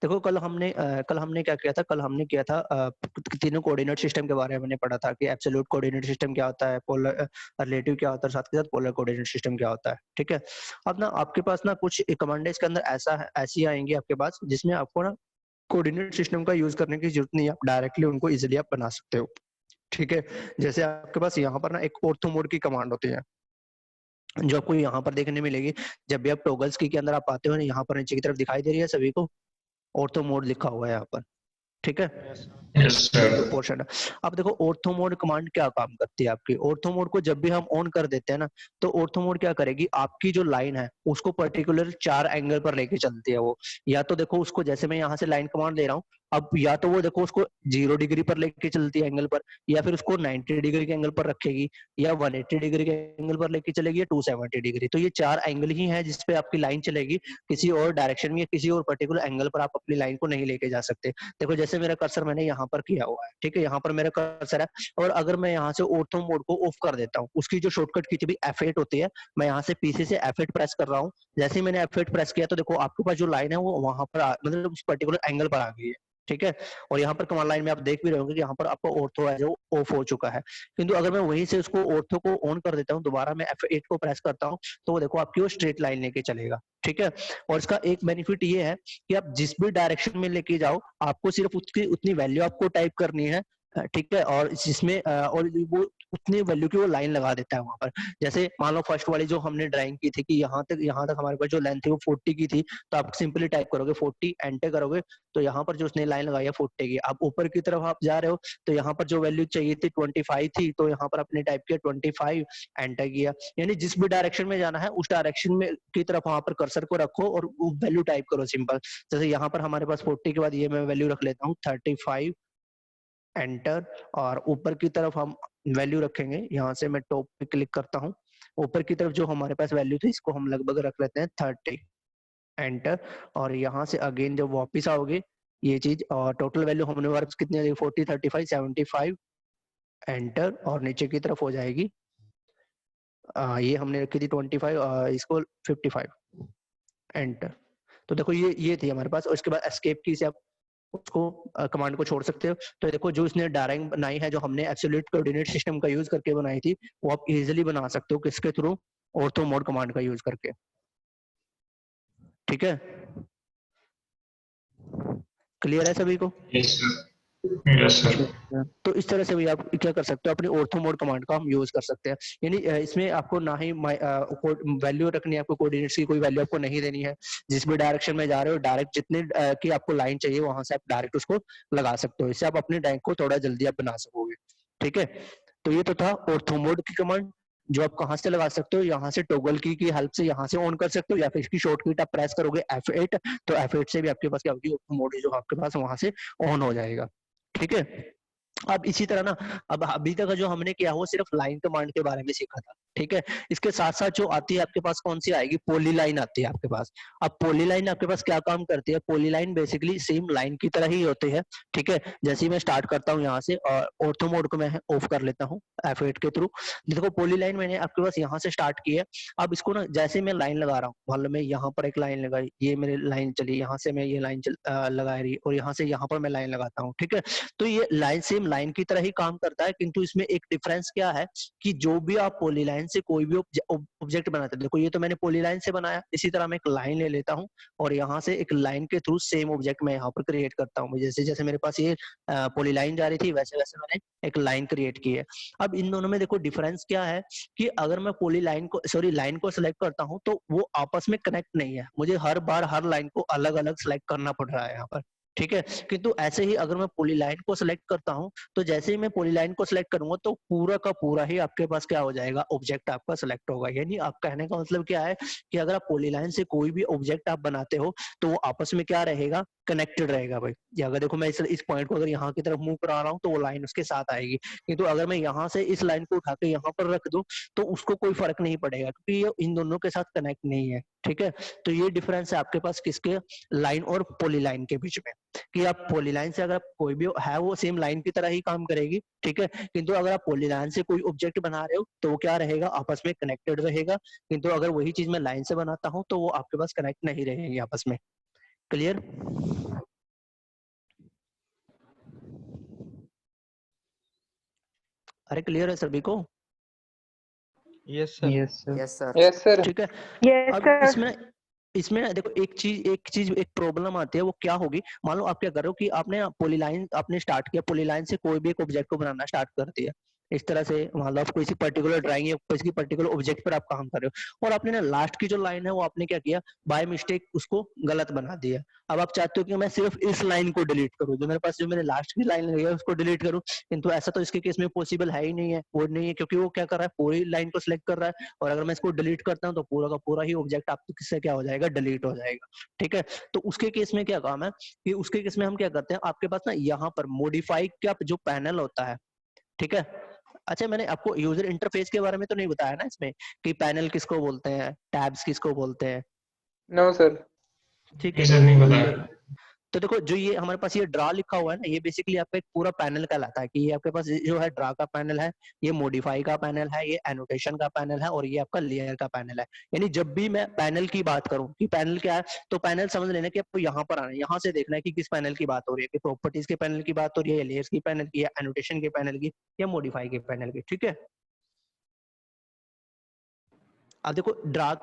देखो कल हमने क्या किया था, कल हमने किया था तीनों कोऑर्डिनेट सिस्टम के बारे में हमने पढ़ा था कि एब्सोल्यूट कोऑर्डिनेट सिस्टम क्या होता है, पोलर रिलेटिव क्या होता है, साथ के साथ पोलर कोऑर्डिनेट सिस्टम क्या होता है, ठीक है। अब ना आपके पास ना कुछ कमांड इसके अंदर ऐसी आएंगी आपके पास जिसमें आपको ना कोऑर्डिनेट सिस्टम का यूज करने की जरूरत नहीं है, आप डायरेक्टली उनको इजीली आप बना सकते हो, ठीक है। जैसे आपके पास यहाँ पर ना एक ऑर्थो मोड की कमांड होती है जो आपको यहाँ पर देखने मिलेगी। जब भी आप टॉगल्स की के अंदर आप आते हो ना, यहाँ पर नीचे की तरफ दिखाई दे रही है सभी को, ऑर्थो मोड लिखा हुआ है यहाँ पर, ठीक है। यस ये जो सर। पोर्शन है, अब देखो ऑर्थो मोड कमांड क्या काम करती है आपकी। ऑर्थो मोड को जब भी हम ऑन कर देते हैं ना, तो ऑर्थो मोड क्या करेगी, आपकी जो लाइन है उसको पर्टिकुलर 4 एंगल पर लेके चलती है वो। या तो देखो उसको, जैसे मैं यहाँ से लाइन कमांड दे रहा हूँ, अब या तो वो देखो उसको 0 डिग्री पर लेके चलती है एंगल पर, या फिर उसको 90 डिग्री के एंगल पर रखेगी, या 180 डिग्री के एंगल पर लेके चलेगी, या 270 डिग्री। तो ये 4 एंगल ही है जिसपे आपकी लाइन चलेगी, किसी और डायरेक्शन में या किसी और पर्टिकुलर एंगल पर आप अपनी लाइन को नहीं लेके जा सकते। देखो जैसे मेरा कर्सर मैंने यहाँ पर किया हुआ है, ठीक है, यहाँ पर मेरा कर्सर है, और अगर मैं यहाँ से ऑर्थो मोड को ऑफ कर देता हूँ, उसकी जो शॉर्टकट की थी F8 होती है, मैं यहाँ से पीसी से F8 प्रेस कर रहा हूँ। जैसे ही मैंने F8 प्रेस किया तो देखो आपके पास जो लाइन है वो वहां पर मतलब उस पर्टिकुलर एंगल पर आ गई है, ठीक है। और यहाँ पर कमांड लाइन में आप देख भी रहे होंगे कि यहाँ पर आपका ऑर्थो है जो ऑफ हो चुका है। किंतु अगर मैं वहीं से उसको ऑर्थो को ऑन कर देता हूँ, दोबारा मैं F8 को प्रेस करता हूँ, तो वो देखो आपकी वो स्ट्रेट लाइन लेके चलेगा, ठीक है। और इसका एक बेनिफिट ये है कि आप जिस भी डायरेक्शन में लेके जाओ, आपको सिर्फ उसकी उतनी वैल्यू आपको टाइप करनी है, ठीक है। और जिसमें और वो उतनी वैल्यू की वो लाइन लगा देता है वहां पर। जैसे मान लो फर्स्ट वाली जो हमने ड्राइंग की थी कि यहाँ तक हमारे पास जो लेंथ थी वो 40 की थी, तो आप सिंपली टाइप करोगे 40, एंटर करोगे, तो यहाँ पर जो उसने लाइन लगाई है 40 की। आप ऊपर की तरफ आप जा रहे हो, तो यहाँ पर जो वैल्यू चाहिए थी 25 थी, तो यहाँ पर आपने टाइप किया 25, एंटर किया। यानी जिस भी डायरेक्शन में जाना है उस डायरेक्शन में की तरफ वहां पर कर्सर को रखो और वैल्यू टाइप करो सिंपल। जैसे यहाँ पर हमारे पास 40 के बाद ये मैं वैल्यू रख लेता हूँ 35, एंटर। और ऊपर की तरफ हम वैल्यू रखेंगे, यहाँ से मैं टॉप पे क्लिक करता हूँ, ऊपर की तरफ जो हमारे पास वैल्यू थी इसको हम लगभग रख लेते हैं 30, एंटर। और यहाँ से अगेन जब वापिस आओगे ये चीज, और टोटल वैल्यू हमने हमारे पास कितनी आ जाएगी 40, 35, 75, एंटर। और नीचे की तरफ हो जाएगी ये हमने रखी थी 25, इसको 55, एंटर। तो देखो ये थी हमारे पास, और इसके बाद एस्केप की से आप उसको कमांड को छोड़ सकते हो। तो देखो जो इसने डायरेक्ट बनाई है, जो हमने एब्सोल्यूट कोऑर्डिनेट सिस्टम का यूज करके बनाई थी, वो आप इजीली बना सकते हो किसके थ्रू, ऑर्थो मोड कमांड का यूज करके, ठीक है। क्लियर है सभी को? Yes sir. Yes sir. तो इस तरह से भी आप क्या कर सकते हो, अपनी ऑर्थो मोड कमांड का हम यूज कर सकते हैं। यानी इसमें आपको ना ही वैल्यू रखनी है, आपको कोऑर्डिनेट्स की कोई वैल्यू आपको नहीं देनी है। जिस भी डायरेक्शन में जा रहे हो, डायरेक्ट जितने की आपको लाइन चाहिए वहां से आप डायरेक्ट उसको लगा सकते हो। इससे आप अपने ड्राइंग को थोड़ा जल्दी आप बना सकोगे, ठीक है। तो ये तो था ऑर्थो मोड की कमांड, जो आप कहाँ से लगा सकते हो, यहाँ से टॉगल की हेल्प से यहाँ से ऑन कर सकते हो, या फिर इसकी शॉर्टकट आप प्रेस करोगे F8, तो F8 से भी आपके पास क्या होगी, ऑर्थो मोड जो आपके पास वहां से ऑन हो जाएगा, ठीक है। अब इसी तरह ना, अब अभी तक जो हमने किया वो सिर्फ लाइन कमांड के बारे में सीखा था, ठीक है। इसके साथ साथ जो आती है आपके पास कौन सी आएगी, पॉली लाइन आती है आपके पास। अब पॉली लाइन आपके पास क्या काम करती है, poly line basically same line की तरह ही होती है, ठीक है। जैसे ही मैं स्टार्ट करता हूँ यहाँ से, और ऑर्थो मोड को मैं ऑफ कर लेता हूँ F8 के थ्रू। देखो पॉली लाइन मैंने आपके पास यहाँ से स्टार्ट की है। अब इसको ना जैसे मैं लाइन लगा रहा हूँ, मान लो मैं यहाँ पर एक लाइन लगाई, ये मेरी लाइन चली, यहाँ से मैं ये लाइन लगा रही, और यहाँ से यहाँ पर मैं लाइन लगाता हूँ, ठीक है। तो ये लाइन सेम लाइन की तरह ही काम करता है, किंतु इसमें एक डिफरेंस क्या है कि जो भी आप पॉलीलाइन से कोई भी ऑब्जेक्ट बनाते हैं, देखो ये तो मैंने पॉलीलाइन से बनाया, इसी तरह मैं एक लाइन ले लेता हूँ और यहाँ से एक लाइन के थ्रू सेम ऑब्जेक्ट मैं यहाँ पर क्रिएट करता हूँ। जैसे जैसे मेरे पास ये पॉलीलाइन जा रही थी, वैसे वैसे मैंने एक लाइन क्रिएट की है। अब इन दोनों में देखो डिफरेंस क्या है कि अगर मैं पॉलीलाइन को लाइन को सिलेक्ट करता हूँ तो वो आपस में कनेक्ट नहीं है, मुझे हर बार हर लाइन को अलग अलग सिलेक्ट करना पड़ रहा है यहाँ पर, ठीक है। किंतु ऐसे ही अगर मैं पॉलीलाइन को सिलेक्ट करता हूं, तो जैसे ही मैं पॉलीलाइन को सिलेक्ट करूंगा तो पूरा का पूरा ही आपके पास क्या हो जाएगा, ऑब्जेक्ट आपका सिलेक्ट होगा। यानी आप कहने का मतलब क्या है कि अगर आप पॉलीलाइन से कोई भी ऑब्जेक्ट आप बनाते हो तो वो आपस में क्या रहेगा, कनेक्टेड रहेगा भाई। या अगर देखो मैं इस पॉइंट को अगर यहाँ की तरफ मूव करा रहा हूँ तो वो लाइन उसके साथ आएगी, किंतु अगर मैं यहाँ से इस लाइन को उठा के यहाँ पर रख दूं तो उसको कोई फर्क नहीं पड़ेगा, क्योंकि ये इन दोनों के साथ कनेक्ट नहीं है, ठीक है। तो ये डिफरेंस है आपके पास किसके, लाइन और पॉलीलाइन के बीच में, कि आप पॉलीलाइन से अगर कोई भी है वो सेम लाइन की तरह ही काम करेगी, ठीक है। किंतु अगर आप पॉलीलाइन से कोई ऑब्जेक्ट बना रहे हो तो वो क्या रहेगा, आपस में कनेक्टेड रहेगा। किंतु अगर वही चीज मैं लाइन से बनाता हूँ तो वो आपके पास कनेक्ट नहीं रहेगी आपस में, क्लियर? अरे क्लियर है सभी को? Yes sir. Yes sir. Yes sir. Yes sir. ठीक है। यस अब सर। इसमें ना देखो एक प्रॉब्लम आती है, वो क्या होगी? मान लो आप क्या कर रहे हो कि आपने पॉलीलाइन आपने स्टार्ट किया, पॉलीलाइन से कोई भी एक ऑब्जेक्ट को बनाना स्टार्ट कर दिया इस तरह से। मान लो आप किसी पर्टिकुलर ड्राइंग या किसी पर्टिकुलर ऑब्जेक्ट पर आप काम कर रहे हो, और आपने ना लास्ट की जो लाइन है वो आपने क्या किया, बाय मिस्टेक उसको गलत बना दिया। अब आप चाहते हो कि मैं सिर्फ इस लाइन को डिलीट करूं, जो मेरे पास जो मैंने लास्ट की लाइन लगी है उसको डिलीट करूं, किंतु ऐसा तो इसके केस में पॉसिबल है ही नहीं है, वो नहीं है, क्योंकि वो क्या कर रहा है, पूरी लाइन को सिलेक्ट कर रहा है, और अगर मैं इसको डिलीट करता हूं तो पूरा का पूरा ही ऑब्जेक्ट आपको किससे क्या हो जाएगा, डिलीट हो जाएगा। ठीक है, तो उसके केस में क्या काम है कि उसके केस में हम क्या करते हैं, आपके पास ना यहाँ पर मॉडिफाई का जो पैनल होता है, ठीक है। अच्छा, मैंने आपको यूजर इंटरफेस के बारे में तो नहीं बताया ना इसमें, कि पैनल किसको बोलते हैं, टैब्स किसको बोलते हैं? No sir. ठीक ये है, सर नहीं बताया। तो देखो जो ये हमारे पास ये ड्रा लिखा हुआ है ना, ये बेसिकली आपका एक पूरा पैनल कहलाता है, कि ये आपके पास जो है ड्रा का पैनल है, ये मॉडिफाई का पैनल है, ये एनोटेशन का पैनल है, और ये आपका लेयर का पैनल है। यानी जब भी मैं पैनल की बात करूं कि पैनल क्या है, तो पैनल समझ लेना कि आपको यहाँ पर आना है, यहाँ से देखना है कि किस पैनल की बात हो रही है, कि प्रॉपर्टीज के पैनल की बात हो रही है, या लेयर्स की पैनल की, या एनोटेशन के पैनल की, या मॉडिफाई के पैनल की। ठीक है, अब देखो ड्रा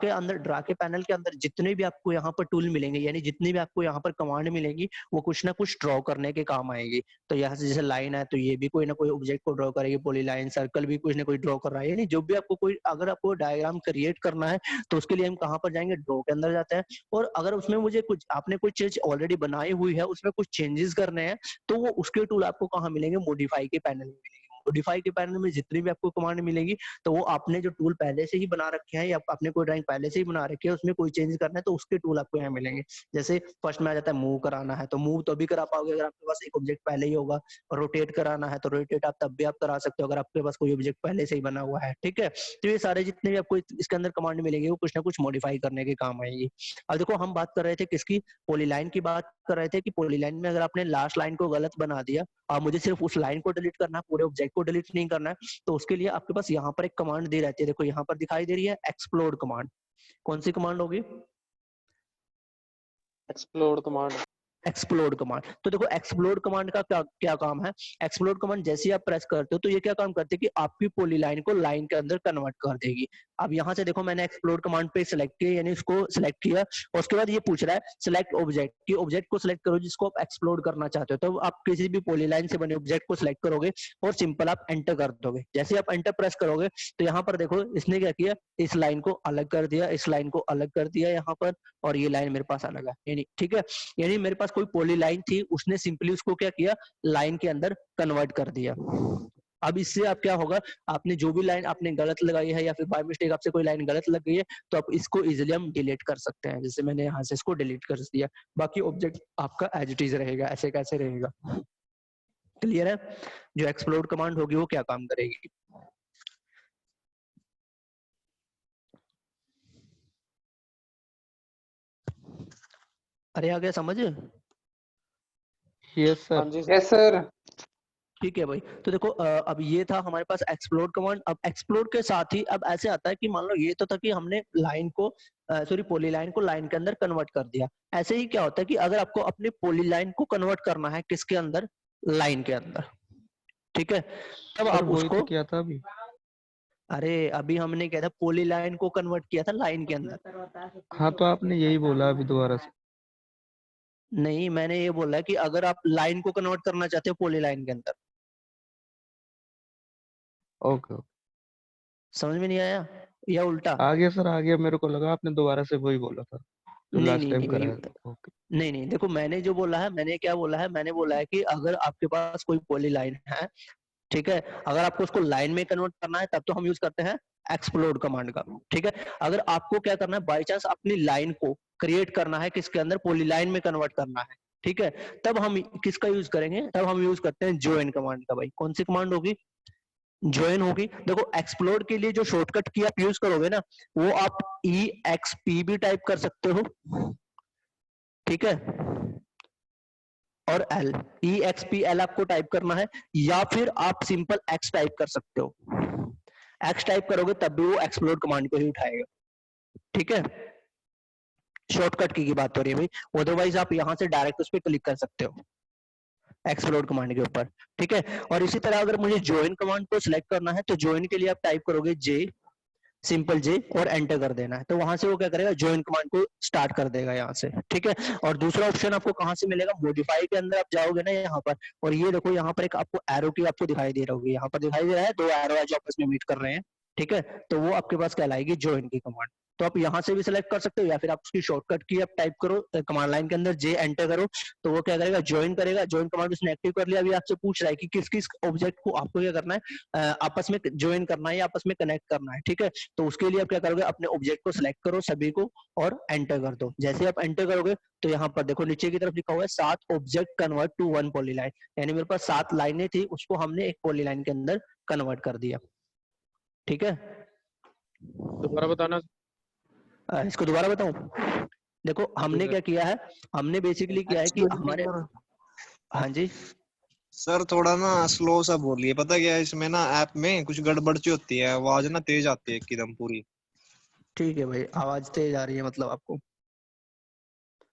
के पैनल के अंदर जितने भी आपको यहाँ पर टूल मिलेंगे, यानी जितनी भी आपको यहाँ पर कमांड मिलेंगी, वो कुछ ना कुछ ड्रॉ करने के काम आएगी। तो यहाँ से जैसे लाइन है, तो ये भी कोई ना कोई ऑब्जेक्ट को ड्रॉ करेगी, पॉलीलाइन, सर्कल भी कुछ ना कुछ ड्रॉ कर रहा है। यानी जो भी आपको कोई, अगर आपको डायग्राम क्रिएट करना है तो उसके लिए हम कहाँ पर जाएंगे, ड्रॉ के अंदर जाते हैं। और अगर उसमें मुझे कुछ, आपने कोई चीज ऑलरेडी बनाई हुई है, उसमें कुछ चेंजेस करने हैं, तो वो उसके टूल आपको कहाँ मिलेंगे, मॉडिफाई के पैनल में मिलेंगे। मॉडिफाई के पैनल में जितनी भी आपको कमांड मिलेगी, तो वो आपने जो टूल पहले से ही बना रखे हैं, या आपने कोई ड्राइंग पहले से ही बना रखी है, उसमें कोई चेंज करना है तो उसके टूल आपको यहाँ मिलेंगे। जैसे फर्स्ट में आ जाता है मूव कराना है, तो मूव तो भी करा पाओगे अगर आपके पास एक ऑब्जेक्ट पहले ही होगा। रोटेट कराना है तो रोटेट आप तब भी आप करा सकते हो अगर आपके पास कोई ऑब्जेक्ट पहले से ही बना हुआ है। ठीक है, तो ये सारे जितने भी आपको इसके अंदर कमांड मिलेंगे, वो कुछ ना कुछ मॉडिफाई करने के काम आएगी। अब देखो हम बात कर रहे थे किसकी, पॉलीलाइन की बात कर रहे थे, कि पॉलीलाइन में अगर आपने लास्ट लाइन को गलत बना दिया, और मुझे सिर्फ उस लाइन को डिलीट करना है, पूरे ऑब्जेक्ट को डिलीट नहीं करना है, तो उसके लिए आपके पास यहाँ पर एक कमांड दी रहती है। देखो यहाँ पर दिखाई दे रही है एक्सप्लोड कमांड। कौन सी कमांड होगी? Explore command. Explode command. तो देखो एक्सप्लोड कमांड का क्या क्या काम है। एक्सप्लोड कमांड जैसे ही आप प्रेस करते हो, तो ये क्या काम करती है कि आपकी पॉलीलाइन को लाइन के अंदर कन्वर्ट कर देगी। अब यहाँ से देखो मैंने एक्सप्लोड कमांड पे सिलेक्ट किया, यानी उसको सिलेक्ट किया, और उसके बाद ये पूछ रहा है सिलेक्ट ऑब्जेक्ट, कि ऑब्जेक्ट को सिलेक्ट करो जिसको आप एक्सप्लोड करना चाहते हो। तो आप किसी भी पॉलीलाइन से बने ऑब्जेक्ट को सिलेक्ट करोगे और सिंपल आप एंटर कर दोगे। जैसे ही आप एंटर प्रेस करोगे, तो यहाँ पर देखो इसने क्या किया, इस लाइन को अलग कर दिया, इस लाइन को अलग कर दिया यहाँ पर, और ये लाइन मेरे पास अलग है। यानी ठीक है, यानी मेरे पास कोई पॉलीलाइन थी, उसने सिंपली उसको क्या किया, लाइन के अंदर कन्वर्ट कर दिया। अब इससे आप क्या होगा, आपने जो भी लाइन आपने गलत लगाई है, या फिर बाय मिस्टेक आपसे कोई लाइन गलत लग गई है, तो आप इसको इजीली हम डिलीट कर सकते हैं। जैसे मैंने यहाँ से इसको डिलीट कर दिया, बाकी ऑब्जेक्ट आपका एज इट इज रहेगा, ऐसे कैसे रहेगा। क्लियर है? जो एक्सप्लोड कमांड होगी वो क्या काम करेगी। अरे आ गया समझ? यस हाँ सर। जी यस सर। ठीक है भाई, तो देखो अब ये था हमारे पास एक्सप्लोड कमांड। अब एक्सप्लोड के साथ ही अब ऐसे आता है कि मान लो ये तो था कि हमने लाइन को सॉरी पॉलीलाइन को लाइन के अंदर कन्वर्ट कर दिया। ऐसे ही क्या होता है कि अगर आपको अपनी पॉलीलाइन को कन्वर्ट करना है किसके अंदर, लाइन के अंदर, ठीक है, तब सर आप वही उसको, तो किया था अभी। अरे अभी हमने क्या था, पॉलीलाइन को कन्वर्ट किया था लाइन के अंदर। हाँ तो आपने यही बोला अभी दोबारा से। नहीं, मैंने ये बोला कि अगर आप लाइन को कन्वर्ट करना चाहते हो पॉलीलाइन के अंदर। ओके ओके, समझ में नहीं आया या उल्टा? आ गया सर, आ गया। मेरे को लगा आपने दोबारा से वही बोला था जो नहीं लास्ट नहीं टाइम नहीं भाई, कराया था। ओके। नहीं नहीं, देखो मैंने जो बोला है, मैंने क्या बोला है, मैंने बोला है कि अगर आपके पास कोई पॉलीलाइन है, ठीक है, अगर आपको उसको लाइन में कन्वर्ट करना है, तब तो हम यूज करते हैं एक्सप्लोड कमांड का। ठीक है, अगर आपको क्या करना है, बाई चांस अपनी लाइन को क्रिएट करना है किसके अंदर, पॉलीलाइन में कन्वर्ट करना है, ठीक है, तब हम किसका यूज करेंगे, तब हम यूज करते हैं ज्वाइन कमांड का। भाई कौन सी कमांड होगी, ज्वाइन होगी। देखो एक्सप्लोड के लिए जो शॉर्टकट की आप यूज करोगे ना, वो आप EXP भी टाइप कर सकते हो, ठीक है, और L, EXPL आपको टाइप करना है, या फिर आप सिंपल X टाइप कर सकते हो। X टाइप करोगे तब भी वो एक्सप्लोड कमांड को ही उठाएगा। ठीक है, शॉर्टकट की बात हो रही है भाई, अदरवाइज आप यहाँ से डायरेक्ट उस पर क्लिक कर सकते हो एक्सप्लोड कमांड के ऊपर, ठीक है। और इसी तरह अगर मुझे ज्वाइन कमांड को सिलेक्ट करना है तो ज्वाइन के लिए आप टाइप करोगे जे, सिंपल जे, और एंटर कर देना है, तो वहां से वो क्या करेगा, ज्वाइन कमांड को स्टार्ट कर देगा यहाँ से, ठीक है। और दूसरा ऑप्शन आपको कहाँ से मिलेगा, मॉडिफाई के अंदर आप जाओगे ना यहाँ पर, और ये देखो यहाँ पर एक आपको एरो की आपको दिखाई दे रहा होगी, यहाँ पर दिखाई दे रहा है 2 एरो है जो आपस में मीट कर रहे हैं, ठीक है। तो वो आपके पास कहलाएगी ज्वाइन की कमांड। तो आप यहाँ से भी सिलेक्ट कर सकते हो, या फिर आप उसकी शॉर्टकट की आप टाइप करो कमांड लाइन के अंदर जे एंटर करो, तो वो क्या करेगा, ज्वाइन करेगा। ज्वाइन कमांड उसने एक्टिव कर लिया। अभी आपसे पूछ रहा है कि किस किस ऑब्जेक्ट को आपको क्या करना है, आपस में ज्वाइन करना है या आपस में कनेक्ट करना है, ठीक है। तो उसके लिए आप क्या करोगे, अपने ऑब्जेक्ट को सिलेक्ट करो सभी को और एंटर कर दो। जैसे आप एंटर करोगे तो यहाँ पर देखो नीचे की तरफ लिखा हुआ है 7 ऑब्जेक्ट कन्वर्ट टू 1 पॉलीलाइन, यानी मेरे पास 7 लाइनें थी, उसको हमने एक पॉलीलाइन के अंदर कन्वर्ट कर दिया, ठीक है। दोबारा बताना। इसको दोबारा बताऊं, देखो जी हमने सर। क्या किया है, हमने बेसिकली किया है कि हमारे, हाँ जी, सर थोड़ा ना स्लो सा बोलिए, पता क्या है इसमें ना ऐप में कुछ गड़बड़ सी होती है, आवाज ना तेज आती है एकदम पूरी। ठीक है भाई, आवाज तेज आ रही है मतलब आपको,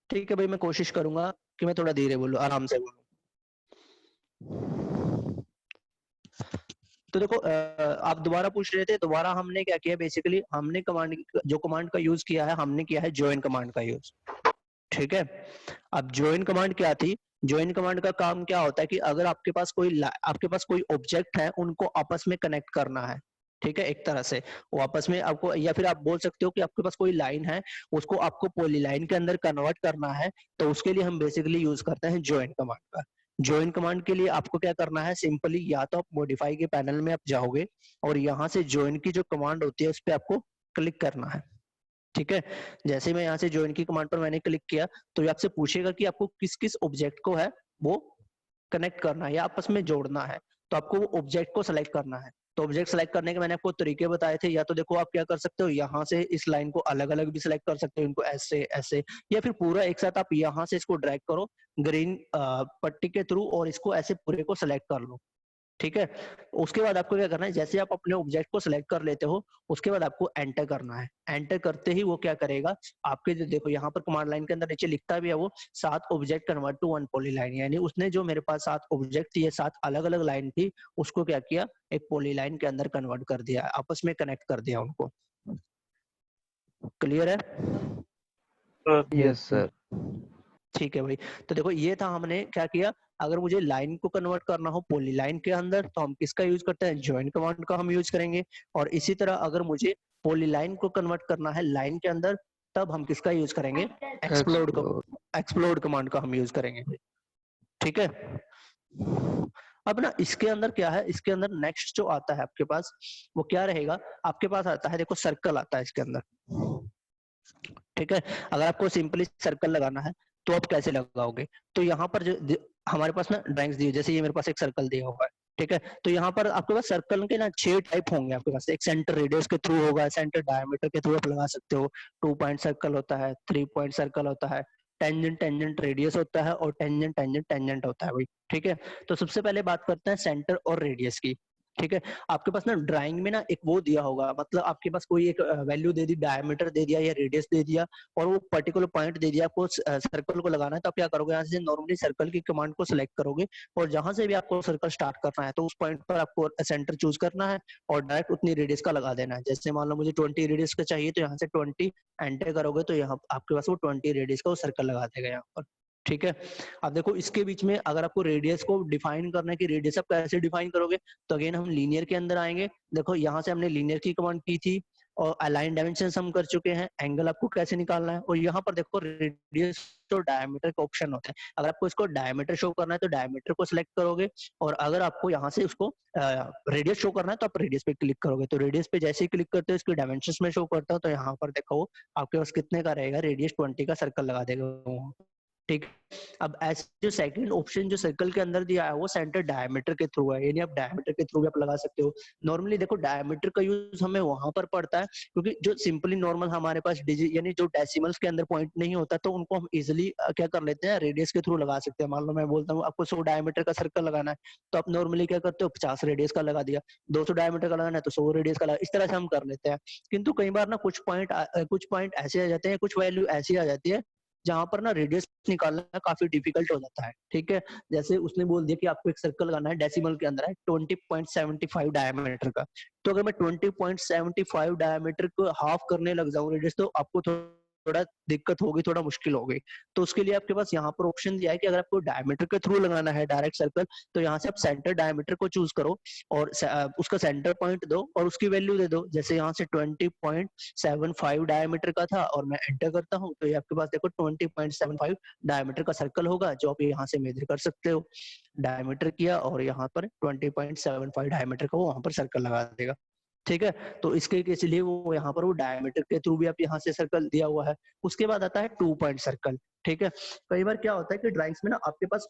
ठीक है भाई, मैं कोशिश करूंगा कि मैं थोड़ा धीरे बोलूं, आराम से बोलूं। तो देखो आप दोबारा पूछ रहे थे, दोबारा हमने क्या किया, बेसिकली हमने कमांड, जो कमांड का यूज किया है, हमने किया है ज्वाइन कमांड का यूज, ठीक है। अब ज्वाइन कमांड क्या थी, ज्वाइन कमांड का काम क्या होता है कि अगर आपके पास कोई ऑब्जेक्ट है, उनको आपस में कनेक्ट करना है, ठीक है, एक तरह से वो आपस में आपको, या फिर आप बोल सकते हो कि आपके पास कोई लाइन है, उसको आपको पॉलीलाइन के अंदर कन्वर्ट करना है, तो उसके लिए हम बेसिकली यूज करते हैं ज्वाइन कमांड का। ज्वाइन कमांड के लिए आपको क्या करना है, सिंपली या तो आप मॉडिफाई के पैनल में आप जाओगे और यहाँ से ज्वाइन की जो कमांड होती है उस पर आपको क्लिक करना है, ठीक है। जैसे मैं यहाँ से ज्वाइन की कमांड पर मैंने क्लिक किया तो ये आपसे पूछेगा कि आपको किस किस ऑब्जेक्ट को है वो कनेक्ट करना है या आपस में जोड़ना है, तो आपको वो ऑब्जेक्ट को सिलेक्ट करना है। तो ऑब्जेक्ट सेलेक्ट करने के मैंने आपको तरीके बताए थे, या तो देखो आप क्या कर सकते हो, यहाँ से इस लाइन को अलग अलग भी सिलेक्ट कर सकते हो, इनको ऐसे ऐसे, या फिर पूरा एक साथ आप यहाँ से इसको ड्रैग करो ग्रीन पट्टी के थ्रू और इसको ऐसे पूरे को सिलेक्ट कर लो, ठीक है। उसके बाद आपको क्या करना है, जैसे आप अपने ऑब्जेक्ट को सिलेक्ट कर लेते हो उसके बाद आपको एंटर करना है। एंटर करते ही वो क्या करेगा, आपके जो देखो यहाँ पर कमांड लाइन के अंदर नीचे लिखता भी है वो 7 ऑब्जेक्ट कन्वर्ट टू 1 पॉलीलाइन, यानी उसने जो मेरे पास 7 ऑब्जेक्ट थी, ये 7 अलग अलग लाइन थी, उसको क्या किया, एक पॉलीलाइन के अंदर कन्वर्ट कर दिया, आपस में कनेक्ट कर दिया उनको। क्लियर है? Yes sir. ठीक है भाई। तो देखो ये था, हमने क्या किया, अगर मुझे लाइन को कन्वर्ट करना हो पॉलीलाइन के अंदर तो हम किसका यूज करते हैं, ज्वाइन कमांड का हम यूज करेंगे। और इसी तरह अगर मुझे पॉलीलाइन को कन्वर्ट करना है लाइन के अंदर तब हम किसका यूज करेंगे, एक्सप्लोड कमांड का हम यूज करेंगे, ठीक है। अब ना इसके अंदर क्या है, इसके अंदर नेक्स्ट जो आता है आपके पास वो क्या रहेगा, आपके पास आता है, देखो सर्कल आता है इसके अंदर, ठीक है। अगर आपको सिंपली सर्कल लगाना है तो आप कैसे लगाओगे, तो यहाँ पर जो हमारे पास ना ड्राइंग्स दी है, जैसे ये मेरे पास एक सर्कल दिया हुआ है, ठीक है। तो यहाँ पर आपके पास सर्कल के ना 6 टाइप होंगे आपके पास, एक सेंटर रेडियस के थ्रू होगा, सेंटर डायमीटर के थ्रू आप लगा सकते हो, 2 पॉइंट सर्कल होता है, 3 पॉइंट सर्कल होता है, टेंजेंट टेंजेंट रेडियस होता है और टेंजेंट टेंजेंट टेंजेंट होता है भाई, ठीक है। तो सबसे पहले बात करते हैं सेंटर और रेडियस की, ठीक है। आपके पास ना ड्राइंग में ना एक वो दिया होगा, मतलब आपके पास कोई एक वैल्यू दे दी, डायमीटर दे दिया या रेडियस दे दिया और वो पर्टिकुलर पॉइंट दे दिया आपको सर्कल को लगाना है, तो आप क्या करोगे, यहाँ से नॉर्मली सर्कल की कमांड को सिलेक्ट करोगे और जहां से भी आपको सर्कल स्टार्ट करना है तो उस पॉइंट पर आपको सेंटर चूज करना है और डायरेक्ट उतनी रेडियस का लगा देना है। जैसे मान लो मुझे 20 रेडियस का चाहिए तो यहाँ से 20 एंटर करोगे तो यहाँ आपके पास वो 20 रेडियस का वो सर्कल लगा देगा यहाँ पर, ठीक है। अब देखो इसके बीच में अगर आपको रेडियस को डिफाइन करना है कि रेडियस आप कैसे डिफाइन करोगे, तो अगेन हम लीनियर के अंदर आएंगे। देखो यहाँ से हमने लीनियर की कमांड की थी और अलाइन डायमेंशन हम कर चुके हैं, एंगल आपको कैसे निकालना है, और यहाँ पर देखो रेडियस तो डायमीटर का ऑप्शन होता है। अगर आपको इसको डायमीटर शो करना है तो डायमीटर को सिलेक्ट करोगे और अगर आपको यहाँ से उसको रेडियस शो करना है तो आप रेडियस पे क्लिक करोगे। तो रेडियस पे जैसे ही क्लिक करते हो इसके डायमेंशंस में शो करता हूँ, तो यहाँ पर देखो आपके पास कितने का रहेगा, रेडियस 20 का सर्कल लगा देगा। ठीक। अब ऐसे जो सेकंड ऑप्शन जो सर्कल के अंदर दिया है वो सेंटर डायमीटर के थ्रू है, यानी आप डायमीटर के थ्रू भी आप लगा सकते हो। नॉर्मली देखो डायमीटर का यूज हमें वहां पर पड़ता है क्योंकि जो सिंपली नॉर्मल हमारे पास डिजिट यानी जो डेसिमल्स के अंदर पॉइंट नहीं होता तो उनको हम इजिली क्या कर लेते हैं, रेडियस के थ्रू लगा सकते हैं। मान लो मैं बोलता हूँ आपको 100 डायमीटर का सर्कल लगाना है तो आप नॉर्मली क्या करते हो, 50 रेडियस का लगा दिया। 200 डायमीटर का लगाना है तो 100 रेडियस का लगा, इस तरह से हम कर लेते हैं। किंतु कई बार ना कुछ पॉइंट ऐसे आ जाते हैं, कुछ वैल्यू ऐसी आ जाती है जहां पर ना रेडियस निकालना काफी डिफिकल्ट हो जाता है। ठीक है, जैसे उसने बोल दिया कि आपको एक सर्कल लगाना है, डेसिमल के अंदर है 20.75 डायमीटर का, तो अगर मैं 20.75 डायमीटर को हाफ करने लग जाऊं रेडियस तो आपको थोड़ा दिक्कत होगी, थोड़ा मुश्किल होगी। तो उसके लिए आपके पास यहाँ पर ऑप्शन दिया है कि अगर आपको डायमीटर के थ्रू लगाना है डायरेक्ट सर्कल तो यहाँ से आप सेंटर डायमीटर को चूज करो और उसका सेंटर पॉइंट दो और उसकी वैल्यू दे दो। जैसे यहाँ से 20.75 डायमीटर का था और मैं एंटर करता हूँ तो ये आपके पास देखो 20.75 डायमीटर का सर्कल होगा जो आप यहाँ से मेजर कर सकते हो। डायमीटर किया और यहाँ पर 20.75 डायमीटर का वो वहां पर सर्कल लगा देगा। ठीक है, तो इसके लिए वो यहाँ पर वो डायमीटर के थ्रू भी आप यहाँ से सर्कल दिया हुआ है। उसके बाद आता है 2 पॉइंट सर्कल। ठीक है, कई बार क्या होता है कि ड्राइंग्स में ना आपके पास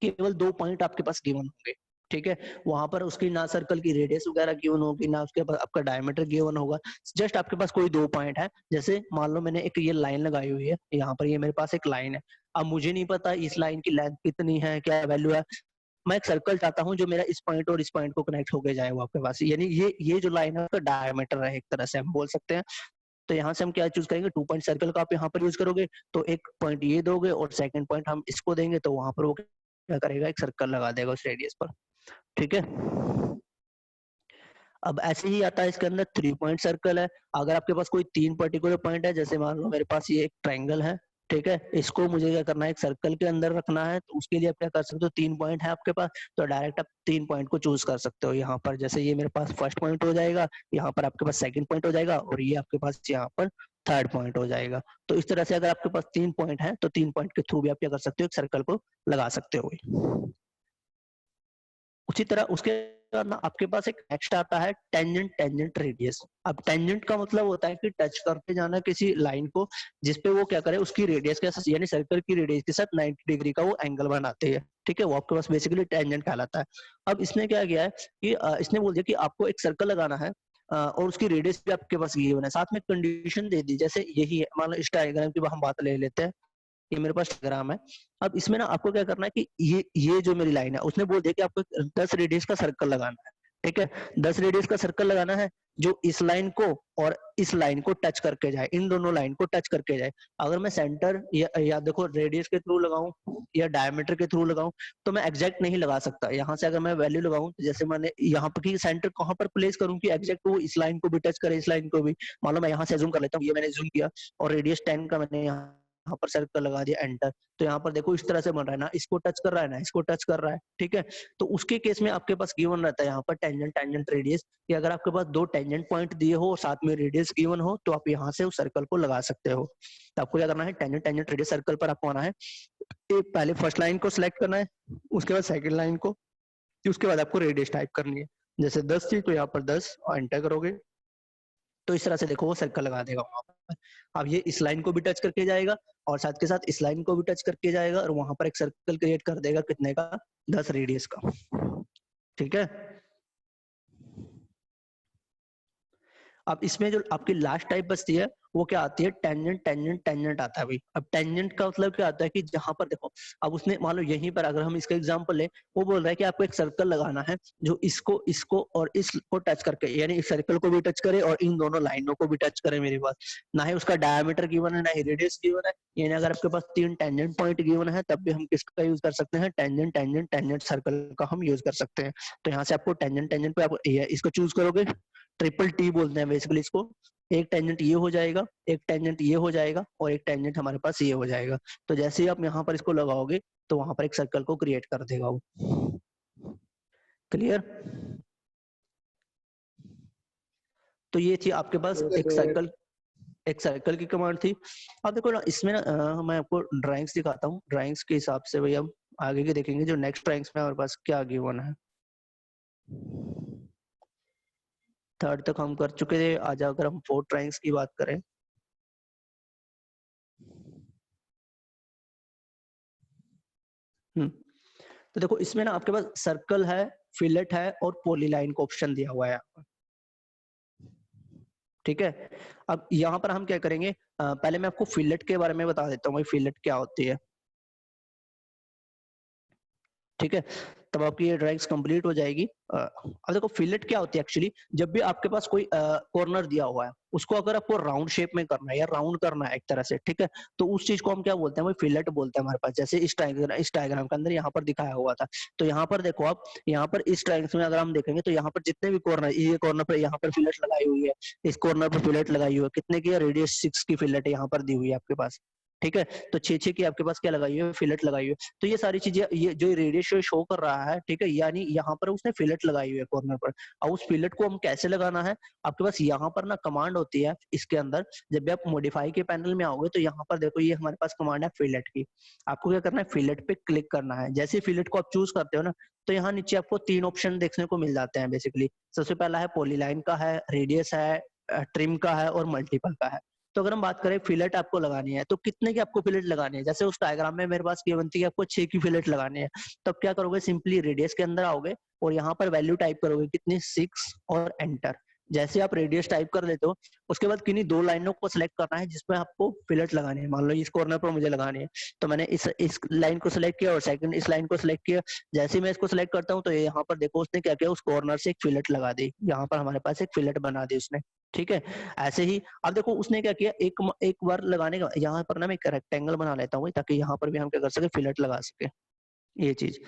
केवल 2 पॉइंट आपके पास गिवन होंगे। ठीक है, वहां पर उसकी ना सर्कल की रेडियस वगैरह गिवन होगी ना उसके पास आपका डायमीटर गिवन होगा, जस्ट आपके पास कोई 2 पॉइंट है। जैसे मान लो मैंने एक ये लाइन लगाई हुई है, यहाँ पर ये मेरे पास एक लाइन है। अब मुझे नहीं पता इस लाइन की लेंथ कितनी है, क्या वैल्यू है। मैं एक सर्कल चाहता हूँ जो मेरा इस पॉइंट और इस पॉइंट को कनेक्ट होके जाए वो आपके पास, यानी ये जो लाइन है उसका डायमीटर है, एक तरह से हम बोल सकते हैं। तो यहाँ से हम क्या चूज करेंगे, 2 पॉइंट सर्कल का आप यहाँ पर यूज करोगे तो एक पॉइंट ये दोगे और सेकंड पॉइंट हम इसको देंगे तो वहां पर वो क्या करेगा, एक सर्कल लगा देगा उस रेडियस पर। ठीक है, अब ऐसे ही आता है इसके अंदर 3 पॉइंट सर्कल है। अगर आपके पास कोई 3 पर्टिकुलर पॉइंट है, जैसे मान लो मेरे पास ये एक ट्रायंगल है, ठीक है, इसको मुझे क्या करना है, एक सर्कल के अंदर रखना है, तो उसके लिए आप क्या कर सकते हो, 3 पॉइंट है आपके पास तो डायरेक्ट आप 3 पॉइंट को चूज कर सकते हो। यहाँ पर जैसे ये मेरे पास फर्स्ट पॉइंट हो जाएगा, यहाँ पर आपके पास सेकंड पॉइंट हो जाएगा और ये आपके पास यहाँ पर थर्ड पॉइंट हो जाएगा। तो इस तरह से अगर आपके पास 3 पॉइंट है तो 3 पॉइंट के थ्रू भी आप क्या कर सकते हो, एक सर्कल को लगा सकते हो। उसी तरह उसके बाद ना आपके पास एक नेक्स्ट आता है टेंजेंट टेंजेंट रेडियस। अब टेंजेंट का मतलब होता है कि टच करके जाना किसी लाइन को जिसपे वो क्या करे, उसकी रेडियस के साथ यानी सर्कल की रेडियस के साथ 90 डिग्री का वो एंगल बनाते हैं। ठीक है, वो आपके पास बेसिकली टेंजेंट कहलाता है। अब इसने क्या किया है कि इसने बोल दिया कि आपको एक सर्कल लगाना है और उसकी रेडियस भी आपके पास गिवन है, साथ में कंडीशन दे दी। जैसे यही है, मान लो इस डायग्राम की हम बात ले लेते हैं, ये मेरे पास डायग्राम है। अब इसमें ना आपको क्या करना है कि ये जो मेरी लाइन है उसने बोल दिया कि आपको 10 रेडियस का सर्कल लगाना है। ठीक है, 10 रेडियस का सर्कल लगाना है जो इस लाइन को और इस लाइन को टच करके जाए, इन दोनों लाइन को टच करके जाए। अगर मैं सेंटर या देखो रेडियस के थ्रू लगाऊं या डायमीटर के थ्रू लगाऊं तो मैं एग्जैक्ट नहीं लगा सकता। यहाँ से अगर मैं वैल्यू लगाऊं तो जैसे मैंने यहाँ पर की सेंटर कहाँ पर प्लेस करूं कि एग्जैक्ट वो इस लाइन को भी टच करे, इस लाइन को भी। मान लो मैं यहाँ से जूम कर लेता हूँ, ये मैंने जूम किया और रेडियस 10 का मैंने यहाँ पर सर्कल लगा दिया, एंटर। तो यहाँ पर देखो इस तरह से बन रहा है ना, इसको टच कर रहा है ना इसको टच कर रहा है। ठीक है, तो उसके केस में आपके पास गिवन रहता है यहाँ पर टेंजेंट टेंजेंट रेडियस, कि अगर आपके पास 2 टेंजेंट पॉइंट दिए हो और साथ में रेडियस गिवन हो तो आप यहाँ से उस सर्कल को लगा सकते हो। तो आपको क्या करना है, टेंजेंट टेंजेंट रेडियस सर्कल पर आपको आना है, एक पहले फर्स्ट लाइन को सिलेक्ट करना है, उसके बाद सेकंड लाइन को, उसके बाद आपको रेडियस टाइप करनी है। जैसे 10 थी तो यहाँ पर 10 और एंटर करोगे तो इस तरह से देखो वो सर्कल लगा देगा वहां पर। अब ये इस लाइन को भी टच करके जाएगा और साथ के साथ इस लाइन को भी टच करके जाएगा और वहां पर एक सर्कल क्रिएट कर देगा, कितने का, 10 रेडियस का। ठीक है, अब इसमें जो आपकी लास्ट टाइप बचती है वो क्या आती है, टेंजेंट टेंजेंट टेंजेंट आता है भाई। अब टेंजेंट का मतलब क्या आता है कि जहां पर देखो, अब उसने मान लो यहीं पर अगर हम इसका एग्जांपल ले, वो बोल रहा है कि आपको एक सर्कल लगाना है जो इसको इसको और इसको टच करके, यानी इस सर्कल को भी टच करे और इन दोनों लाइनों को भी टच करे मेरे पास। ना ही उसका डायमीटर गिवन है ना ही रेडियस गिवन है, यानी अगर आपके पास 3 टेंजेंट पॉइंट गिवन है तब भी हम किसका यूज कर सकते हैं, टेंजेंट टेंजेंट टेंजेंट सर्कल का हम यूज कर सकते हैं। तो यहाँ से आपको टेंजेंट टेंजेंट पे आप इसको चूज करोगे, ट्रिपल टी बोलते हैं बेसिकली इसको। एक टेंजेंट ये हो जाएगा, एक टेंजेंट ये हो जाएगा और एक टेंजेंट हमारे पास ये हो जाएगा। तो जैसे ही आप यहाँ पर इसको लगाओगे तो वहां पर एक सर्कल को क्रिएट कर देगा वो। क्लियर? तो ये थी आपके पास एक सर्कल की कमांड थी। अब देखो ना इसमें ना मैं आपको ड्राइंग्स दिखाता हूँ, ड्राइंग्स के हिसाब से भाई हम आगे के देखेंगे जो नेक्स्ट ड्राइंग्स में हमारे पास क्या गिवन है। थर्ड तक हम कर चुके थे, आज अगर हम 4 ड्राइंग्स की बात करें तो देखो इसमें ना आपके पास सर्कल है, फिलेट है और पॉलीलाइन का ऑप्शन दिया हुआ है यहाँ पर। ठीक है, अब यहाँ पर हम क्या करेंगे, पहले मैं आपको फिलेट के बारे में बता देता हूँ भाई फिलेट क्या होती है। ठीक है, तब आपकी ये ड्राइंग्स कंप्लीट हो जाएगी। अब देखो फिलेट क्या होती है एक्चुअली, जब भी आपके पास कोई कॉर्नर दिया हुआ है उसको अगर आपको राउंड शेप में करना है या राउंड करना है एक तरह से, ठीक है, तो उस चीज को हम क्या बोलते हैं भाई, फिलेट बोलते हैं हमारे पास। जैसे इस डायग्राम के अंदर यहाँ पर दिखाया हुआ था, तो यहाँ पर देखो आप, यहाँ पर इस ट्रायंगल में अगर हम देखेंगे तो यहाँ पर जितने भी कॉर्नर, ये कॉर्नर पर यहाँ पर फिलेट लगाई हुई है, इस कॉर्नर पर फिलेट लगाई हुई है, कितने की है, रेडियस 6 की फिलेट यहाँ पर दी हुई है आपके पास। ठीक है, तो 6 की आपके पास क्या लगाई हुई है, फिलेट लगाई हुई है। तो ये सारी चीजें, ये जो रेडियस शो कर रहा है, ठीक है, यानी यहाँ पर उसने फिलेट लगाई हुई है कॉर्नर पर। और उस फिलेट को हम कैसे लगाना है, आपके पास यहाँ पर ना कमांड होती है इसके अंदर। जब भी आप मॉडिफाई के पैनल में आओगे तो यहाँ पर देखो, ये हमारे पास कमांड है फिलेट की। आपको क्या करना है, फिलेट पे क्लिक करना है। जैसे फिलेट को आप चूज करते हो ना, तो यहाँ नीचे आपको 3 ऑप्शन देखने को मिल जाते हैं बेसिकली। सबसे पहला है पॉलीलाइन का है, रेडियस है, ट्रिम का है और मल्टीपल का है। तो अगर हम बात करें फिलेट आपको लगानी है तो कितने की आपको फिलेट लगानी है, जैसे उस डायग्राम में मेरे पास ये बनती है आपको 6 की फिलेट लगानी है। तब क्या करोगे, सिंपली रेडियस के अंदर आओगे और यहाँ पर वैल्यू टाइप करोगे कितनी, 6 और एंटर। जैसे आप रेडियस टाइप कर लेते हो, उसके बाद किन्हीं 2 लाइनों को सिलेक्ट करना है जिसमें आपको फिलेट लगानी है। मान लो इस कॉर्नर पर मुझे लगानी है, तो मैंने इस लाइन को सिलेक्ट किया और सेकंड इस लाइन को सिलेक्ट किया। जैसे मैं इसको सिलेक्ट करता हूँ तो यहाँ पर देखो उसने क्या किया, उस कॉर्नर से एक फिलेट लगा दी, यहाँ पर हमारे पास एक फिलेट बना दी उसने। ठीक है, ऐसे ही अब देखो उसने क्या किया, एक बार लगाने का, यहाँ पर ना मैं एक रेक्टेंगल बना लेता हूँ ताकि यहाँ पर भी हम क्या कर सके, फिलेट लगा सके, ये चीज।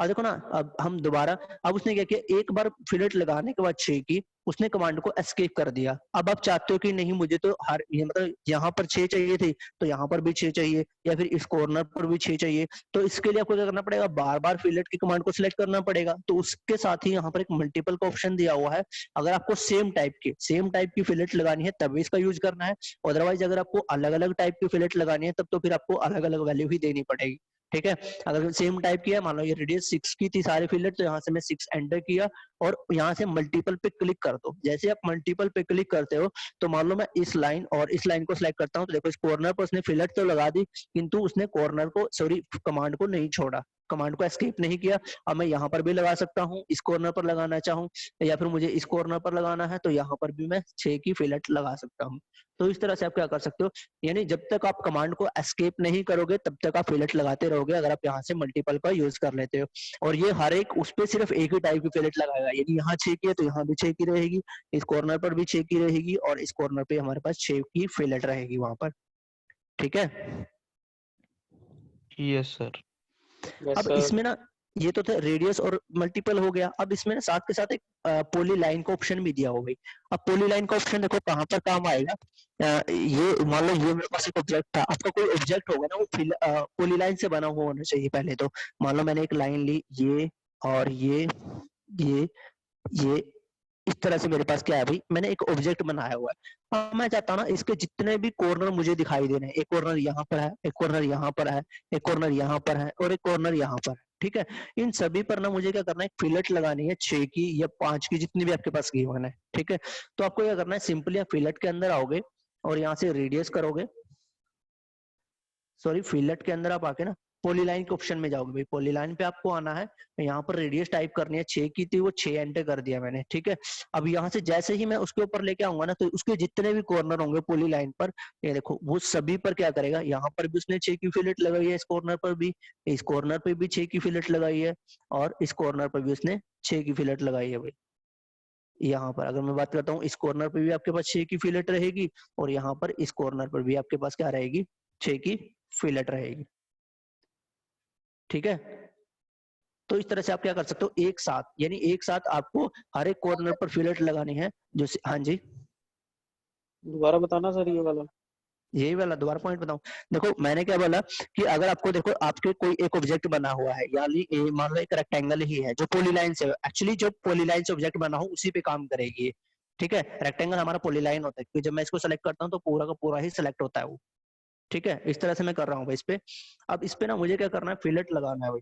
अब देखो ना, अब हम दोबारा, अब उसने क्या किया, एक बार फिलेट लगाने के बाद 6 की, उसने कमांड को एस्केप कर दिया। अब आप चाहते हो कि नहीं मुझे तो हर ये मतलब यहाँ पर 6 चाहिए थी, तो यहाँ पर भी 6 चाहिए, या फिर इस कॉर्नर पर भी 6 चाहिए, तो इसके लिए आपको क्या करना पड़ेगा, बार बार फिलेट की कमांड को सिलेक्ट करना पड़ेगा। तो उसके साथ ही यहाँ पर एक मल्टीपल का ऑप्शन दिया हुआ है। अगर आपको सेम टाइप की फिलेट लगानी है तभी इसका यूज करना है, अदरवाइज अगर आपको अलग अलग टाइप की फिलेट लगानी है तब तो फिर आपको अलग अलग वैल्यू ही देनी पड़ेगी। ठीक है, अगर सेम टाइप की है, मान लो ये रेडियस 6 की थी सारी फिलेट, तो यहाँ से मैं 6 एंटर किया और यहाँ से मल्टीपल पे क्लिक कर दो। जैसे आप मल्टीपल पे क्लिक करते हो तो मान लो मैं इस लाइन और इस लाइन को सिलेक्ट करता हूँ, तो देखो इस कॉर्नर पर उसने फिलेट तो लगा दी, किंतु उसने कॉर्नर को, सॉरी, कमांड को नहीं छोड़ा, कमांड को एस्केप नहीं किया। अब मैं यहाँ पर भी लगा सकता हूँ, इस कॉर्नर पर लगाना चाहूँ, या फिर मुझे इस कॉर्नर पर लगाना है तो यहाँ पर भी मैं 6 की फिलेट लगा सकता हूँ। तो इस तरह से आप क्या कर सकते हो, यानी जब तक आप कमांड को एस्केप नहीं करोगे तब तक आप फिलेट लगाते रहोगे, अगर आप यहाँ से मल्टीपल का यूज कर लेते हो। और ये हर एक उस पे सिर्फ एक ही टाइप की फिलेट लगाएगा, यदि यहाँ 6 की है तो यहाँ भी 6 की रहेगी, इस कॉर्नर पर भी 6 की रहेगी और इस कॉर्नर पे हमारे पास 6 की फिलेट रहेगी वहां पर। ठीक है, यस सर। यस अब सर। इसमें ना, ये तो था रेडियस और मल्टीपल हो गया। अब इसमें ना साथ के साथ एक पॉली लाइन का ऑप्शन भी दिया होगा। अब पॉली लाइन का ऑप्शन देखो कहाँ पर काम आएगा। ये मान लो ये मेरे पास एक ऑब्जेक्ट था, आपका कोई ऑब्जेक्ट होगा ना वो पॉली लाइन से बना हुआ होना चाहिए पहले तो। मान लो मैंने एक लाइन ली, ये और ये इस तरह से मेरे पास क्या है भाई, मैंने एक ऑब्जेक्ट बनाया हुआ है। अब मैं चाहता हूँ ना इसके जितने भी कॉर्नर मुझे दिखाई दे रहे हैं, एक कॉर्नर यहाँ पर है, एक कॉर्नर यहाँ पर है, एक कॉर्नर यहाँ पर है और एक कॉर्नर यहाँ पर है। ठीक है, इन सभी पर ना मुझे क्या करना है, फिलेट लगानी है 6 की या 5 की, जितनी भी आपके पास गिवन है। ठीक है, तो आपको क्या करना है, सिंपली आप फिलेट के अंदर आओगे और यहाँ से रेडियस करोगे, सॉरी फिलेट के अंदर आप आके ना पॉलीलाइन के ऑप्शन में जाओगे भाई, पॉलीलाइन पे आपको आना है, यहाँ पर रेडियस टाइप करनी है, 6 की थी वो 6 एंटर कर दिया मैंने। ठीक है, अब यहाँ से जैसे ही मैं उसके ऊपर लेके आऊंगा ना, तो उसके जितने भी कॉर्नर होंगे पॉलीलाइन पर, ये देखो वो सभी पर क्या करेगा, यहाँ पर भी उसने 6 की फिलेट लगाई है, इस कॉर्नर पर भी, इस कॉर्नर पर भी 6 की फिलेट लगाई है और इस कॉर्नर पर भी उसने 6 की फिलेट लगाई है भाई। यहाँ पर अगर मैं बात करता हूँ, इस कॉर्नर पर भी आपके पास 6 की फिलेट रहेगी और यहाँ पर इस कॉर्नर पर भी आपके पास क्या रहेगी, 6 की फिलेट रहेगी। ठीक है, तो इस तरह से आप क्या कर सकते हो, एक साथ, यानी एक साथ आपको हर एक कॉर्नर पर फिलेट लगानी है। जो हाँ जी, दोबारा बताना सर ये वाला। यही वाला दोबारा पॉइंट बताऊं। देखो मैंने क्या बोला कि अगर आपको देखो आपके कोई एक ऑब्जेक्ट बना हुआ है, यानी मान लो एक रेक्टेंगल ही है जो पॉलीलाइन से, एक्चुअली जो पॉलीलाइन से ऑब्जेक्ट बना हो उसी पे काम करेगी। ठीक है, रेक्टेंगल हमारा पॉलीलाइन होता है क्योंकि जब मैं इसको सेलेक्ट करता हूँ तो पूरा का पूरा ही सिलेक्ट होता है वो। ठीक है, इस तरह से मैं कर रहा हूँ भाई इस पे। अब इस पे ना मुझे क्या करना है, फिलेट लगाना है भाई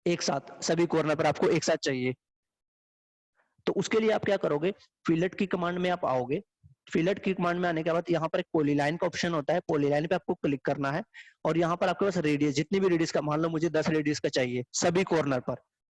एक साथ, सभी कॉर्नर पर आपको एक साथ चाहिए। तो उसके लिए आप क्या करोगे, फिलेट की कमांड में आप आओगे, फिलेट की कमांड में आने के बाद यहाँ पर एक पॉलीलाइन का ऑप्शन होता है, पॉलीलाइन पे आपको क्लिक करना है और यहाँ पर आपके पास रेडियस, जितनी भी रेडियस का, मान लो मुझे 10 रेडियस का चाहिए सभी कॉर्नर पर।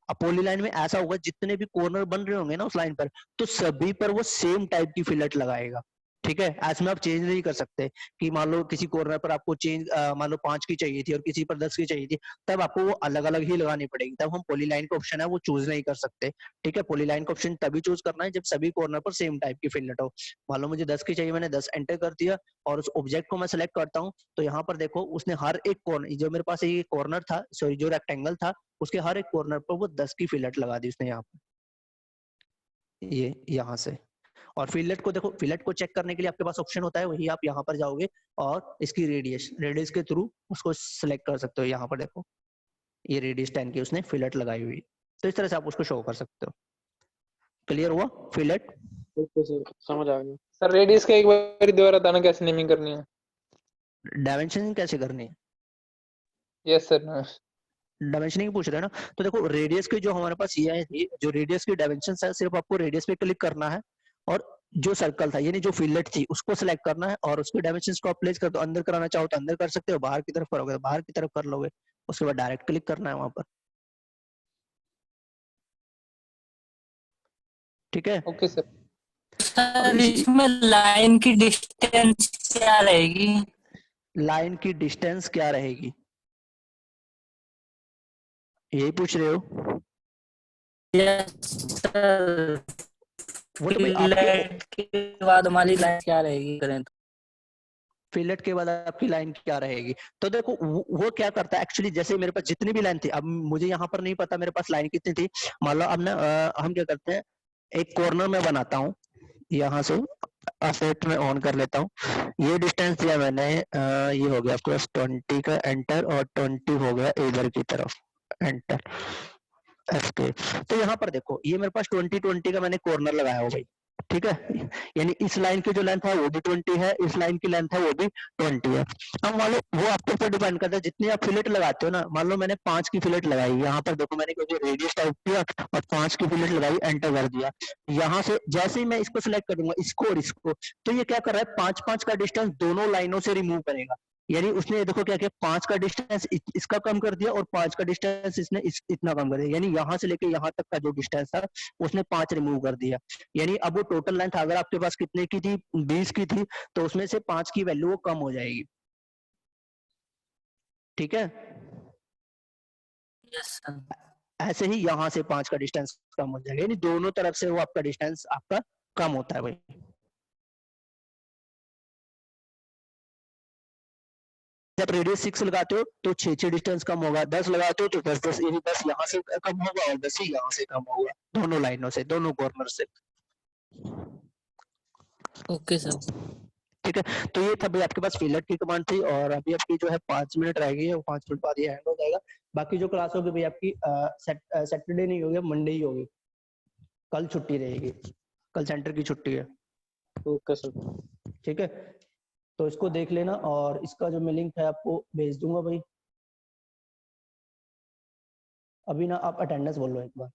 अब पॉलीलाइन में ऐसा होगा जितने भी कॉर्नर बन रहे होंगे ना उस लाइन पर, तो सभी पर वो सेम टाइप की फिलेट लगाएगा। ठीक है, ऐसे में आप चेंज नहीं कर सकते कि मान लो किसी कॉर्नर पर आपको चेंज मान लो 5 की चाहिए थी और किसी पर 10 की चाहिए थी, तब आपको वो अलग अलग ही लगानी पड़ेगी, तब हम पॉलीलाइन का ऑप्शन है वो चूज नहीं कर सकते। ठीक है, पॉलीलाइन का ऑप्शन तभी चूज करना है जब सभी कॉर्नर पर सेम टाइप की फिलेट हो। मान लो मुझे 10 की चाहिए, मैंने 10 एंटर कर दिया और उस ऑब्जेक्ट को मैं सेलेक्ट करता हूँ, तो यहाँ पर देखो उसने हर एक कॉर्नर, जो मेरे पास ये कॉर्नर था, सॉरी जो रेक्टेंगल था, उसके हर एक कॉर्नर पर वो 10 की फिलेट लगा दी उसने यहाँ पर, ये यहाँ से। और फिलेट को देखो, फिलेट को चेक करने के लिए आपके पास ऑप्शन होता है, वही आप यहाँ पर जाओगे और इसकी रेडियस के थ्रू उसको सिलेक्ट कर सकते हो। यहाँ पर देखो ये रेडियस 10 की उसने फिलेट लगाई हुई, तो इस तरह से आप उसको शो कर सकते हो। क्लियर हुआ फिलेट? ओके सर, समझ आ गया। सर रेडियस का एक बार दोबारा बताना कैसे नेमिंग करनी है? डायमेंशनिंग कैसे करनी है? Yes sir. डायमेंशनिंग पूछ रहे हैं ना, तो देखो रेडियस की जो हमारे पास ये है, जो रेडियस की डायमेंशन है, सिर्फ आपको रेडियस पे क्लिक करना है और जो सर्कल था यानी जो फिलेट थी उसको सिलेक्ट करना है और उसके डायमेंशंस को आप प्लेस कर दो। अंदर कराना चाहो तो अंदर कर सकते हो, बाहर की तरफ करोगे तो बाहर की तरफ कर लोगे, उसके बाद डायरेक्ट क्लिक करना है वहां पर। ठीक है, ओके सर। सर इसमें लाइन की डिस्टेंस क्या रहेगी? लाइन की डिस्टेंस क्या रहेगी, यही पूछ रहे हो? यस सर, वो तो भाई आपके फिलेट के बाद हमारी लाइन क्या रहेगी करें तो? फिलेट के बाद आपकी लाइन क्या रहेगी, तो देखो वो क्या करता है एक्चुअली, जैसे मेरे पास जितनी भी लाइन थी, अब मुझे यहाँ पर नहीं पता मेरे पास लाइन कितनी थी, मान लो अब ना हम क्या करते हैं, एक कॉर्नर में बनाता हूँ, यहाँ से असेट में ऑन कर लेता हूँ। ये डिस्टेंस दिया मैंने, ये हो गया आपके पास 20 का, एंटर, और 20 हो गया इधर की तरफ, एंटर, एस्केप। तो यहाँ पर देखो ये मेरे पास 20 का मैंने कॉर्नर लगाया हो भाई। ठीक है, यानी इस लाइन की जो लेंथ है वो भी 20 है, इस लाइन की लेंथ है वो भी 20 है। अब मान लो वो आपके ऊपर डिपेंड करता है, जितनी आप फिलेट लगाते हो ना, मान लो मैंने 5 की फिलेट लगाई, यहाँ पर देखो मैंने क्योंकि रेडियस टाइप किया और 5 की फिलेट लगाई, एंटर कर दिया। यहाँ से जैसे ही मैं इसको सिलेक्ट करूंगा, इसको और इसको, तो ये क्या कर रहा है, 5-5 का डिस्टेंस दोनों लाइनों से रिमूव करेगा। यानी उसने देखो क्या किया, 5 का डिस्टेंस इसका कम कर दिया और 5 का डिस्टेंस इसने इतना कम कर दिया, यानी यहाँ से लेके यहाँ तक का जो डिस्टेंस था उसने 5 रिमूव कर दिया। यानी अब वो टोटल लेंथ अगर आपके पास कितने की थी, 20 की थी, तो उसमें से 5 की वैल्यू वो कम हो जाएगी। ठीक है, यस सर। ऐसे ही यहाँ से 5 का डिस्टेंस कम हो जाएगा, यानी दोनों तरफ से वो आपका डिस्टेंस आपका कम होता है भाई। जब रेडियस 6 लगाते हो तो 6 डिस्टेंस कम होगा, 10 लगाते हो तो 10 यानी 10 यहाँ से कम होगा और 10 ही यहाँ से कम होगा, दोनों लाइनों से, दोनों कॉर्नर से। Okay sir. ठीक है, तो ये था भाई आपके पास फिलेट की कमांड थी, और अभी आपकी जो है 5 मिनट रह गई है, वो 5 मिनट बाद ये हैंड हो जाएगा। बाकी जो क्लास होगी भाई आपकी सैटरडे नहीं होगी, मंडे ही होगी, कल छुट्टी रहेगी, कल सेंटर की छुट्टी है। Okay sir. ठीक है, तो इसको देख लेना और इसका जो मैं लिंक है आपको भेज दूंगा भाई। अभी ना आप अटेंडेंस बोल लो एक बार।